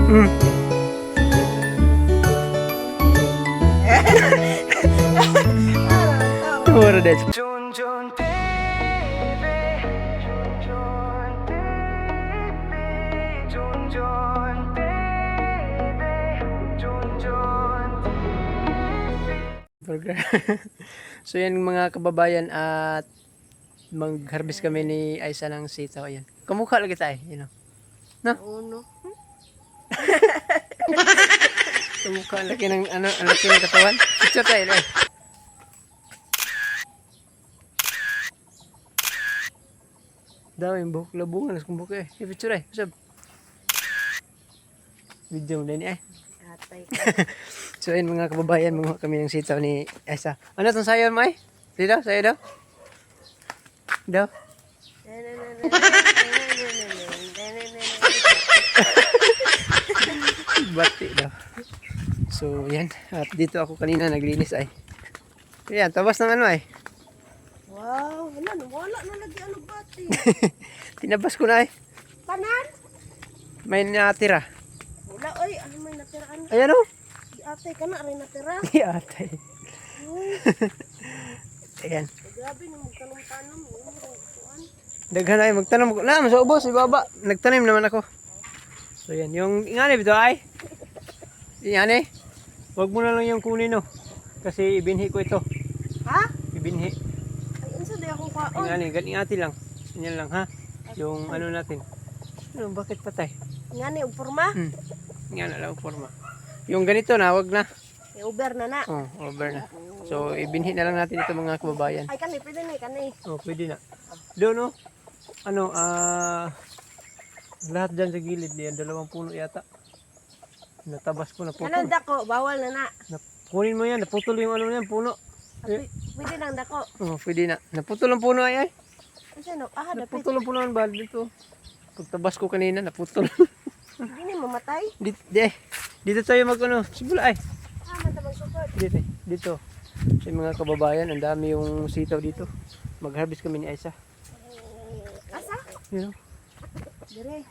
Mm. Mura din. Jun Jun baby, Jun Jun baby, Jun Jun baby, Jun Jun. Burger. So yan mga kababayan at mag-harvest kami ni Aisa ng sitaw. Ayan. Kamukha lagi tayo. You know. No? Uno. Kamukha ang laki ng ano, ang laki ng katawan. Picture tayo. Eh. Daw yung buhok labungan. Kung buhok eh. Yung picture eh. Usap. Video mo din eh. Atay. So ayun mga kababayan, mga kami ng sitaw ni Aisa. Ano itong sayo mo eh? Dito? Sayo daw? Daw? Bati daw. So yan. At dito ako kanina naglinis ay. Ayan, tabas ng ano ay. Wow, wala na lagi ano bati. Tinabas ko na ay. Tanan? May natira. Wala oy, ano may natiraan? Ayan o. Si ate ka na rin natira. Di atay. Ayan. Grabe na magtanong-tanong. Kuan. Daghan ay magtanim ko. Lang sa ubos, ibaba. Nagtanim naman ako. So yan, yung ingani bito ay. Ingani. Wag mo na lang yung kunin no. Kasi ibinhi ko ito. Ha? Ibinhi. Ay, unsa di ako kaon? Ingani, ingati lang. Yan lang ha. Yung ano natin. Ano, bakit patay? Ngani og porma? Ingani lang forma. Yung ganito na, wag na. Uber na na. Oh, over na. So ibinhi na lang natin ito mga kababayan. Ay kani pwede na kani. Oh, pwede na. Doon no. Ano, lahat dyan sa gilid niya, 2 puno yata. Natabas ko, Kanon naputol. dako, bawal na na. Kunin mo yan, naputol yung ano yan, puno. Pwede nang dako. Oh, pwede na. Naputol ang puno ay. Kasi no, dapit. Naputol ang puno ng bal dito. Pagtabas ko kanina, naputol. Hindi ni mamatay. Dito tayo mag ano, sibula ay. Matabang support. Dito, dito. Sa mga kababayan, ang dami yung sitaw dito. Mag-harvest kami ni Aisa. Asa? You know? Dire.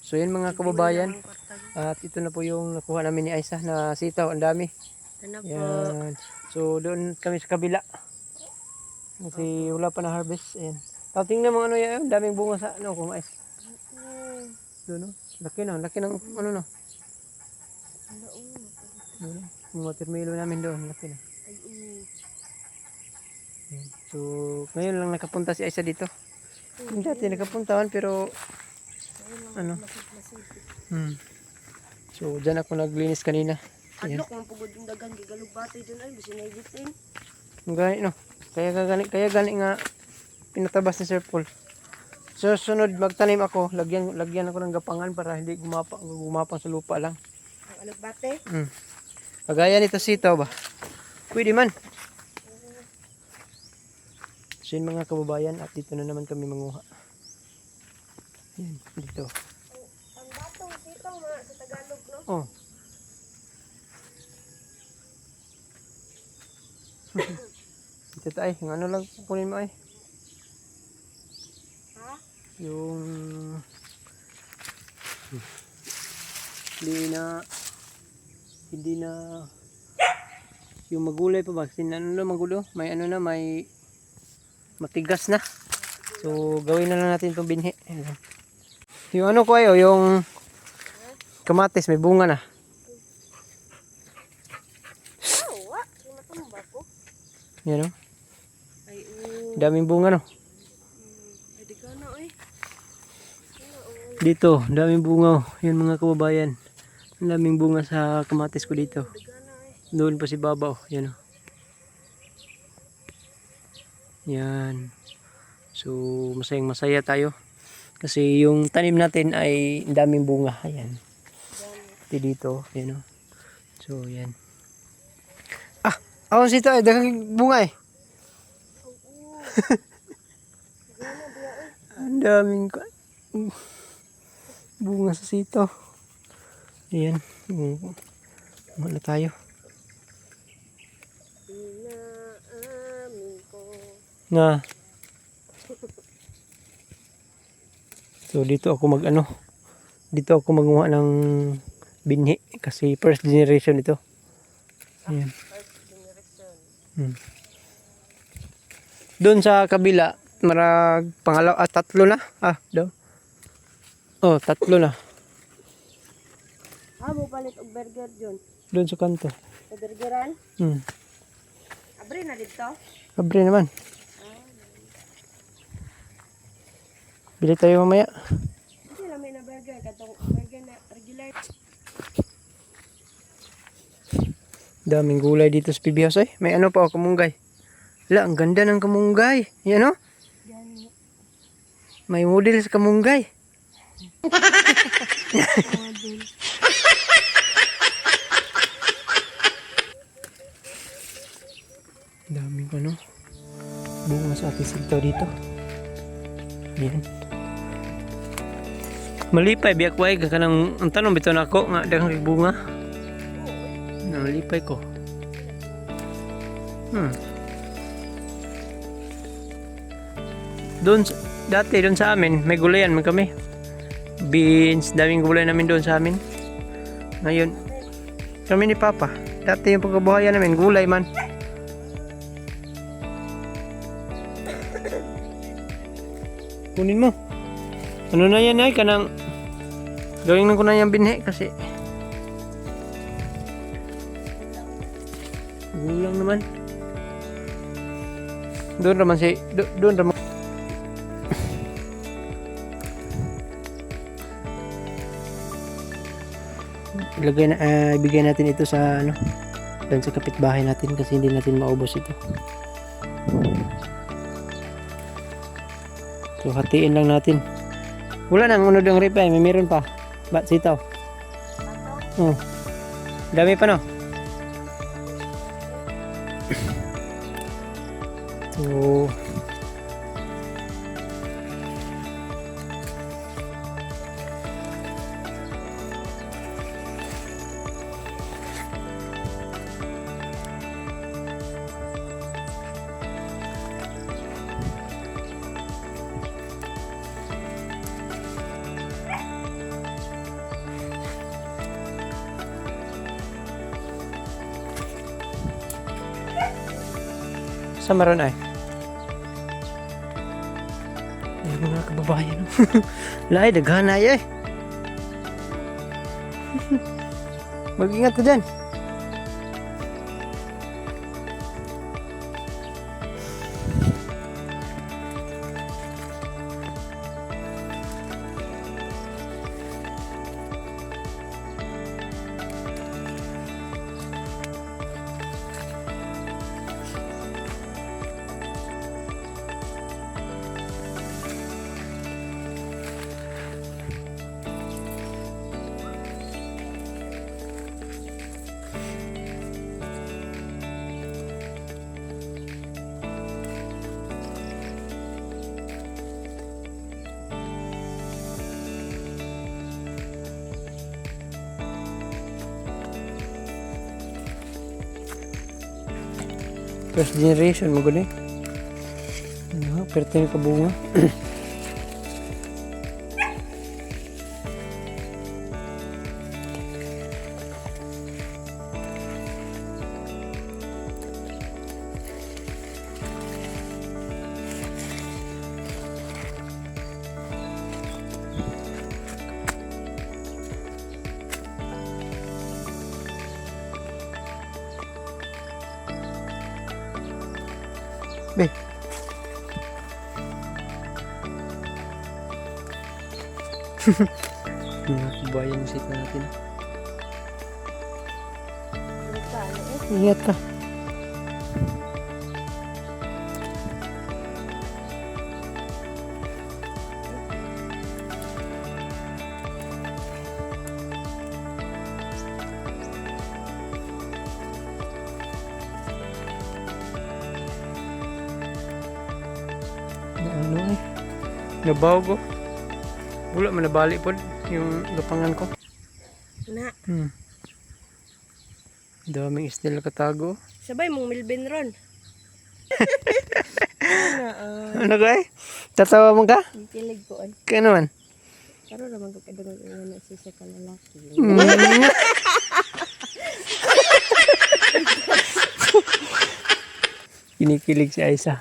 So yun mga kababayan. At ito na po yung nakuha namin ni Aisa na sitaw. Ang dami. Ano po? Yan. So doon kami sa kabila. Kasi wala pa na harvest. Ayan. Tapos tingnan mo ano yan. Daming bunga sa ano kung mais. Doon no. Laki na. Laki ng ano no. Doon, yung watermelon namin doon. Laki na. Ayan. So ngayon lang nakapunta si Aisa dito. Yung dati nakapuntahan pero ano. So dyan ako naglinis kanina. Ayan. Adlok man pugod yung dagang gigalog batay dun ay bisin ay gitin. Ang gani no. Kaya gani nga pinatabas ni Sir Paul. So sunod magtanim ako, lagyan ako ng gapangan para hindi gumapang sa lupa lang. Ang alog bate. Kagaya nito sitaw ba? Pwede man. So yun mga kababayan at dito na naman kami manguha. Yan, dito. Ang batong sitaw nga sa Tagalog no. Oh. Dito tayo, yung ano lang kukunin mo ay. Ha? Yung hindi na yung magulay pa ba? Ano na magulo? May ano na, may matigas na. So gawin na lang natin itong binhi. Ayan. Yung ano ko ayo, yung kamatis may bunga na. Oh, wa, matumba ko. Yan o. Ay, Daming bunga no. pwede ka na eh. Dito, daming bunga. Yan mga kababayan. Ang daming bunga sa kamatis ko dito. Doon pa si Baba oh. Yan oh. Yan. So, masayang masaya tayo. Kasi yung tanim natin ay daming bunga. Ayan. Dito. Yan oh. So, yan. Ah! Awan sito ay dagang bunga eh. Ang daming bunga sa sito. Ayan. Wala tayo. Inaamin ko. Nga. So dito ako dito ako maguha ng binhi kasi first generation ito. Ayan. First generation. Doon sa kabila, tatlo na. Daw. Oh, tatlo na. Mo palit og burger John. Doon sa kanto. Sa burgeran? Abre na dito. Abre naman. Bili tayo mamaya. Hindi namin na burger. Katong burger na regular. Daming gulay dito sa PB House eh. May ano pa kamunggay. Wala, ang ganda ng kamunggay. Yan o. Yan. May model sa kamunggay. Daming ano. Bunga sa ating sitaw dito. Yan. Malipay biyak way kanang ang tanong bitaw nako nga daghang bunga. Nalipay ko. Dati doon sa amin may gulayan man kami. Beans, daming gulay namin doon sa amin. Ngayon kami ni Papa. Dati yung pagkabuhayan namin gulay man. Kunin mo. Ano na yan ay kanang gawin na ko na yung binhi kasi gulang naman. Doon naman ibigay natin ito sa doon sa kapitbahay natin kasi hindi natin maubos ito. So hatiin lang natin. Wala nang unod ang ripay, may meron pa. Bat sitaw. Dami pa no. So Sa maron ay. Ayan mga kababayan. Laay, daghan ay eh. Mag-ingat ka dyan. First generation mo gani. Ano, perting kabunga. Be. Mga kabayan sit natin. Ingat ka. Ano eh? Nabaw ko. Wala man nabali po yung lapangan ko. Na. Daming isnil katago. Sabay mong Milben ron. Ano kay? Tatawa mo ka? Kilig ko ay. Kaya naman. Pero naman ko kadungog na siya sa kalalaki. Kinikilig si Aisa.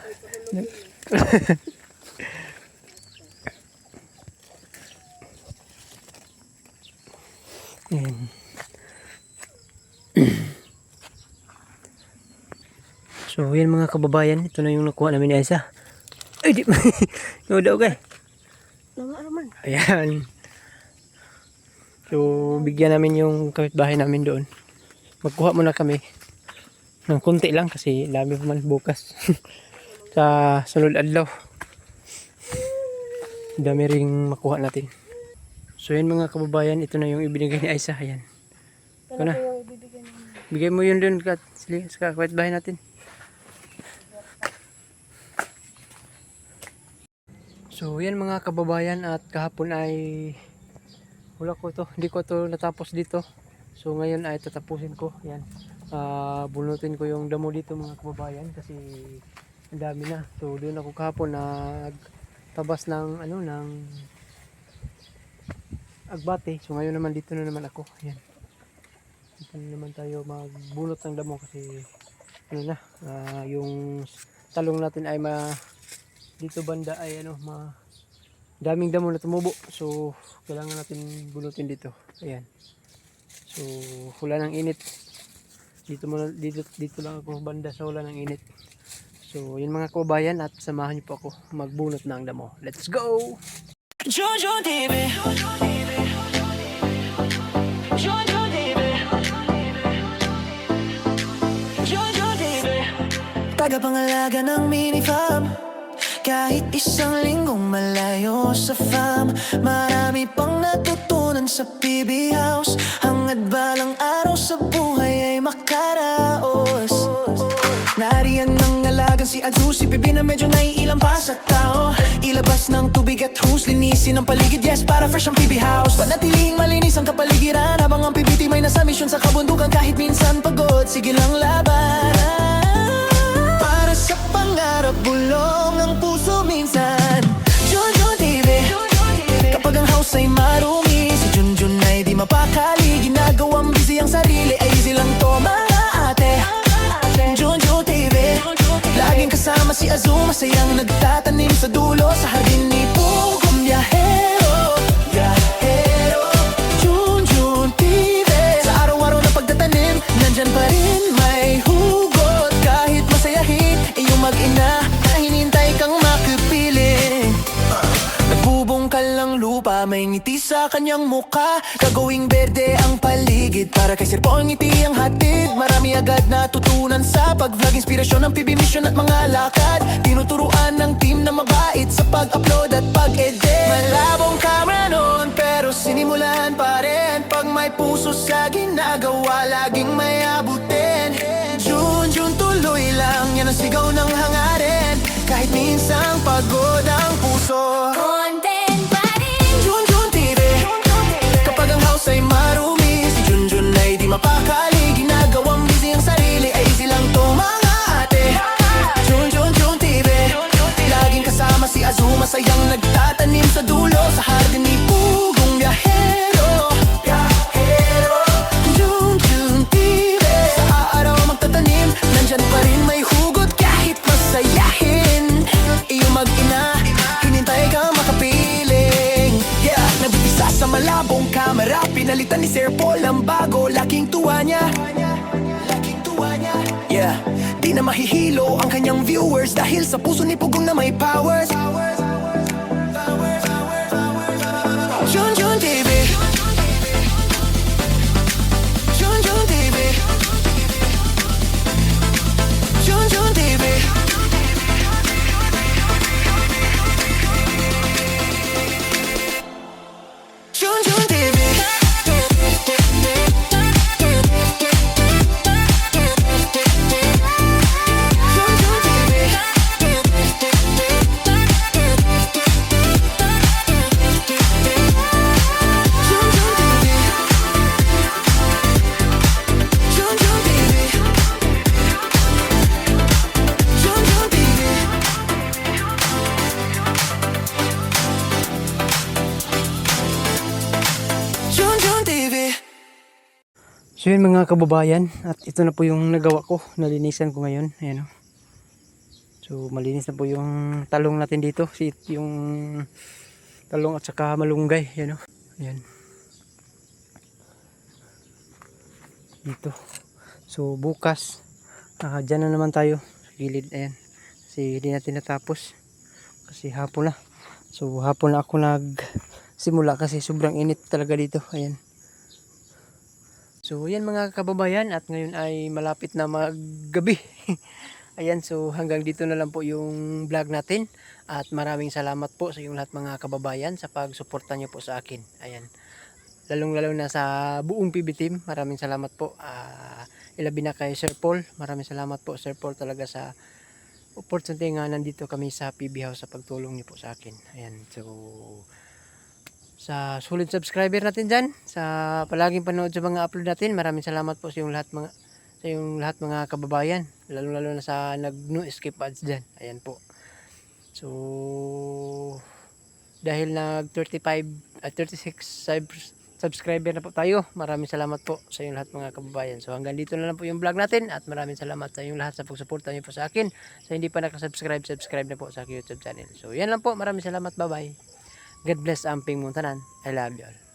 Ayan. So, yan mga kababayan. Ito na yung nakuha namin ni Aisa. Ay, di. No daw kay. Nama raman. Ayan. So, bigyan namin yung kapitbahay namin doon. Magkuha muna kami. Ng konti lang kasi dami pa man bukas. Sa sunod adlaw. Dami ring makuha natin. So, yan mga kababayan. Ito na yung ibinigay ni Aisa. Ayan. Ito na. Bigay mo yun doon sa kapitbahay natin. So, yan mga kababayan at kahapon ay wala ko to, hindi ko to natapos dito. So, ngayon ay tatapusin ko. Yan. Bunutin ko yung damo dito mga kababayan kasi ang dami na. So, doon ako kahapon nagtabas ng ng agbate. So, ngayon naman dito na naman ako. Yan. Dito na naman tayo magbunot ng damo kasi yung talong natin ay dito banda ay daming damo na tumubo. So, kailangan natin bunutin dito. Ayan. So, wala ng init. Dito lang ako banda sa wala ng init. So, yun mga kababayan at samahan niyo po ako magbunot ng damo. Let's go! Jojo TV. Jojo TV. Jojo TV. Tagapangalaga ng mini farm. Kahit isang linggong malayo sa farm, marami pang natutunan sa PB House. Hangad balang araw sa buhay ay makaraos. Nariyan ng alagang si Adu, si PB na medyo naiilang pa sa tao. Ilabas ng tubig at hose, linisin ang paligid, yes, para fresh ang PB House. Panatilihing malinis ang kapaligiran, habang ang PBT may nasa misyon sa kabundukan. Kahit minsan pagod, sige lang laban. Para sa pangarap, bulong ang puso minsan. Jojo TV. Kapag ang house ay marumi, si Junjun ay di mapakali. Ginagawang busy ang sarili, ay easy lang to mga ate. Jojo TV. Laging kasama si Azuma, sayang nagtatanim sa dulo sa hardin ni Pugong Biyahero. Biyahero, Junjun TV. Sa araw-araw na pagtatanim, nandyan pa rin may hugot. Kahit masayahin, iyong mag-ina na hinintay kang makipiling. Nagbubungkal ng lupa, may ngiti sa kanyang muka. Gagawing berde ang paligid, para kay Sir Po ang ngiti ang hatid. Marami agad natutunan sa pag-vlog, inspirasyon ng PB Mission at mga lakad. Tinuturuan ng team na mabait sa pag-upload at pag-edit. Malabong camera noon, pero sinimulan pa rin. Pag may puso sa ginagawa, laging may abutin. Junjun tuloy lang, yan ang sigaw ng hangarin. Kahit minsang pagod ang puso. Content pa rin. Junjun TV. Kapag ang house ay marumi, si Junjun ay di mapakali. Ginagawang busy ang sarili, ay easy lang to mga ate. Junjun TV. Laging kasama si Azuma, sayang nagtatanim sa dulo sa hardin ni Pugong Biyahero. Biyahero, Junjun TV. Sa araw magtatanim, nandyan pa rin may hugot. Kahit masayahin, iyong mag-ina, hinintay kang makapiling. Yeah, nabutisa sa malabong kamera, pinalitan ni Sir Paul ang bago. Laking tuwa niya, laking tuwa niya. Yeah, di na mahihilo ang kanyang viewers dahil sa puso ni Pugong na may powers. Junjun TV. Junjun TV. Junjun TV. Junjun TV. Junjun TV. Junjun TV. Junjun TV. Junjun TV. Junjun TV. So yun mga kababayan, at ito na po yung nagawa ko, nalinisan ko ngayon. Ayan o. So malinis na po yung talong natin dito, yung talong at saka malunggay. Ayan o. Ayan. Dito. So bukas, dyan na naman tayo sa gilid. Ayan. Kasi hindi natin natapos. Kasi hapon na. So hapon na ako nagsimula kasi sobrang init talaga dito. Ayan. So yan mga kababayan, at ngayon ay malapit na maggabi. Ayan, so hanggang dito na lang po yung vlog natin. At maraming salamat po sa inyong lahat mga kababayan sa pagsuporta nyo po sa akin. Ayan. Lalong-lalo na sa buong PB team, maraming salamat po. Ilabi na kay Sir Paul. Maraming salamat po Sir Paul talaga sa opportunity nga nandito kami sa PB House sa pagtulong niyo po sa akin. Ayan, so sa solid subscriber natin dyan, sa palaging panood sa mga upload natin, maraming salamat po sa yung lahat mga kababayan, lalo na sa no escape ads dyan. Ayan po. So dahil nag 36 subscriber na po tayo, maraming salamat po sa yung lahat mga kababayan. So hanggang dito na lang po yung vlog natin, at maraming salamat sa yung lahat sa pagsuporta niyo po sa akin. Sa hindi pa nakasubscribe, subscribe na po sa aking YouTube channel. So yan lang po, maraming salamat, bye bye. God bless amping mong tanan. I love you all.